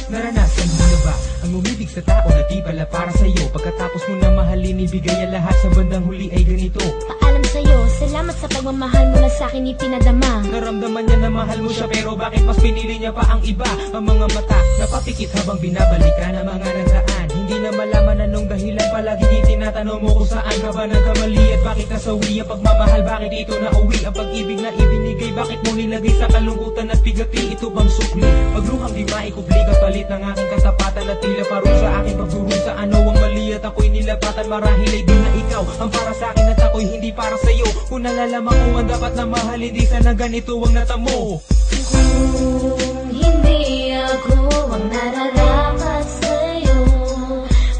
Naranasan mo na ba ang umibig sa tao na di pala para sa'yo? Pagkatapos mo na mahalin, ibigay ang lahat, sa bandang huli ay ganito. Paalam sa'yo, salamat sa pagmamahal mo na sa'kin ipinadama. Naramdaman niya na mahal mo siya, pero bakit mas pinili niya pa ang iba? Ang mga mata napapikit habang binabalikan ang mga nagraan. Hindi na malaman anong dahilan, palaging itinatanong mo kung saan ka ba nagkamali at bakit nasawi ang pagmamahal, bakit ito nauwi ang pag-ibig na ibinigay, bakit mo nilagay sa kalungkutan at bigati? Ito bang sukli? Pagluhang di maikubli, kapalit ng aking katapatan at tila parang sa aking pagdurusa. Ano ang mali at ako'y nilapatan? Marahil ay di na ikaw ang para sa akin at ako'y hindi para sa'yo. Kung nalalaman ko ang dapat na mahal, hindi sana ganito ang natamo. Kung hindi ako ang nararapat sa'yo,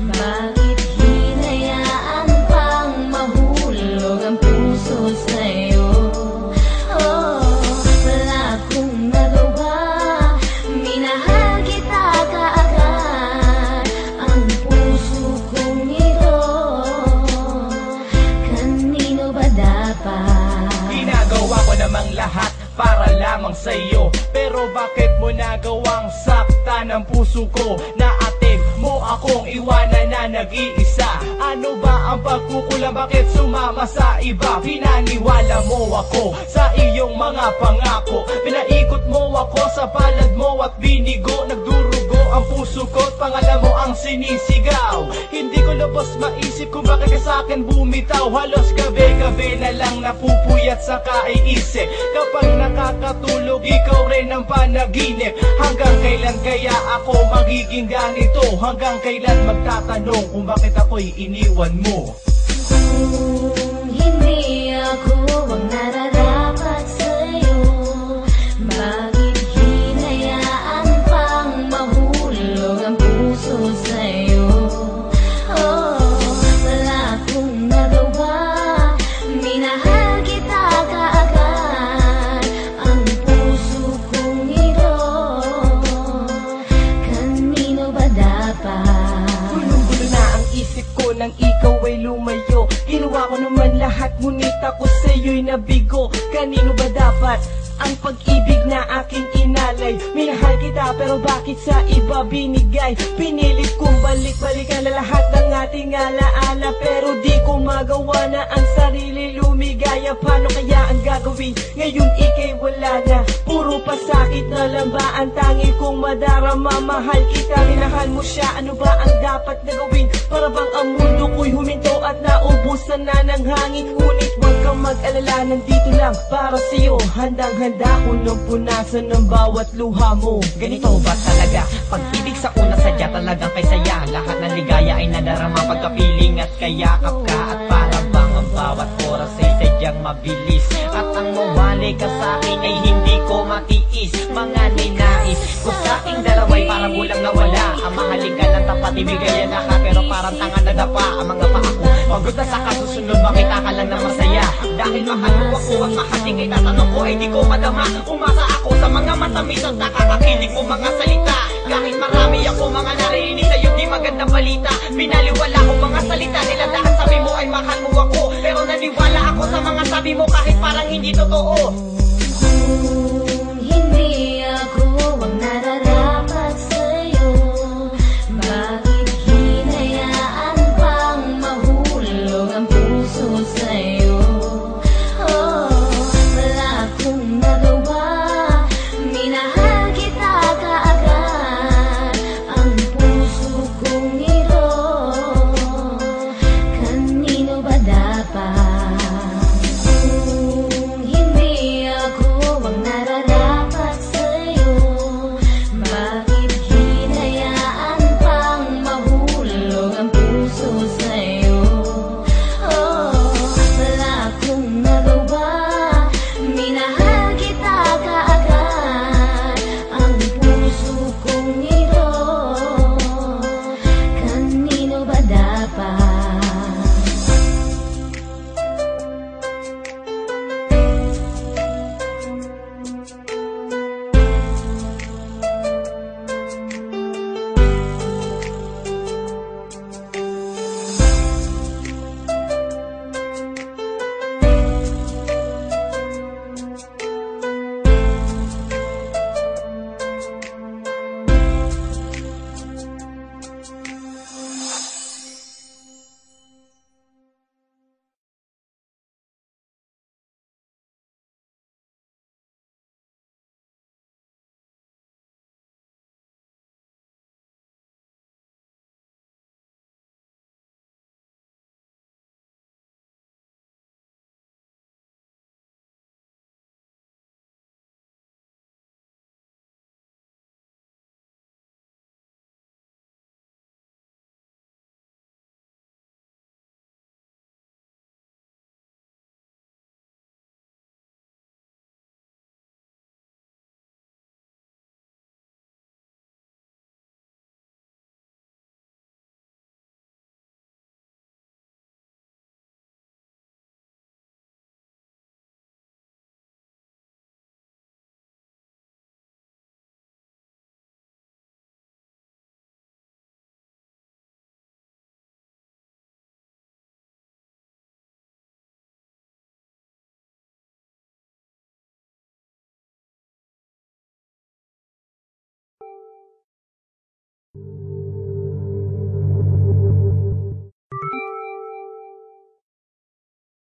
bakit hinayaan pang mahulog ang puso sa'yo? Oh, wala akong nagawa, minahal kita kaagad. Ang puso kong ito, kanino ba dapat? Ginagawa ko namang lahat para lamang sa'yo, pero bakit mo nagawang sakta ng puso ko? Naatid mo akong iwanan na nag-iisa. Ano ba ang pagkukulang? Bakit sumama sa iba? Pinaniwala mo ako sa iyong mga pangako, pinaikot mo ako sa palad mo at binigo. Nagdurugo ang puso ko at pangalan mo ang sinisigaw. Hindi ko lubos maisip kung bakit ka sa'kin bumitaw. Halos gabi-gabi na lang napupuyat sa kaiisip. Kapag nakakatulog, ikaw rin ang panaginip. Hanggang kailan kaya ako magiging ganito? Hanggang kailan magtatanong kung bakit ako'y iniwan mo? Kung hindi ako ang nararapat sa'yo, bakit hinayaan pang mahulog ang puso sa'yo? Oh, wala akong nagawa, minahal kita kaagad. Ang puso kong ito, kanino ba dapat? Gulo-gulo na ang isip ko nang ikaw ay lumayo. Ginawa ko naman lahat, ngunit ako sa'yo'y nabigo. Kanino ba dapat ang pag-ibig na aking inalay? Minahal kita pero bakit sa iba binigay? Pinilit kong balik-balikan na lahat ng ating alaala, pero di ko magawa na ang sarili lumigaya. Paano kaya ang gagawin? Ngayon ika'y wala na, puro pasakit na lang ba ang tangi kong madarama? Mahal kita, minahal mo siya, ano ba ang dapat na gawin? Para bang ang mundo ko'y huminto at naubusan na ng hangin. Ngunit huwag kang mag-alala, nandito lang para sa'yo. Handang-handa ko nung punasan ng bawat luha mo. Ganito ba talaga? Pag-ibig sa una sadya talagang kay saya. Lahat ng ligaya ay nadarama pagkapiling at kayakap ka. At para bang ang bawat oras ay sadyang mabilis. At ang mawali ka sa akin ay hindi ko matiis. Mga ninais ko sa aking dalaway parang kulang na wala. Ang mahalin ka ng tapat, ibigayan na ka, pero parang tanga na dapa. Ang mga paa ko pagod na sa kasusunod, makita ka lang na masaya. Dahil mahal mo ako at mahating ay tatanong ko ay di ko madama. Umasa ako sa mga matamis at nakakakilig mo mga salita. Kahit marami ako mga narinig sa'yo di magandang balita, binaliwala ko mga salita nila dahil sabi mo ay mahal mo ako. Pero naniwala ako sa mga sabi mo kahit parang hindi totoo.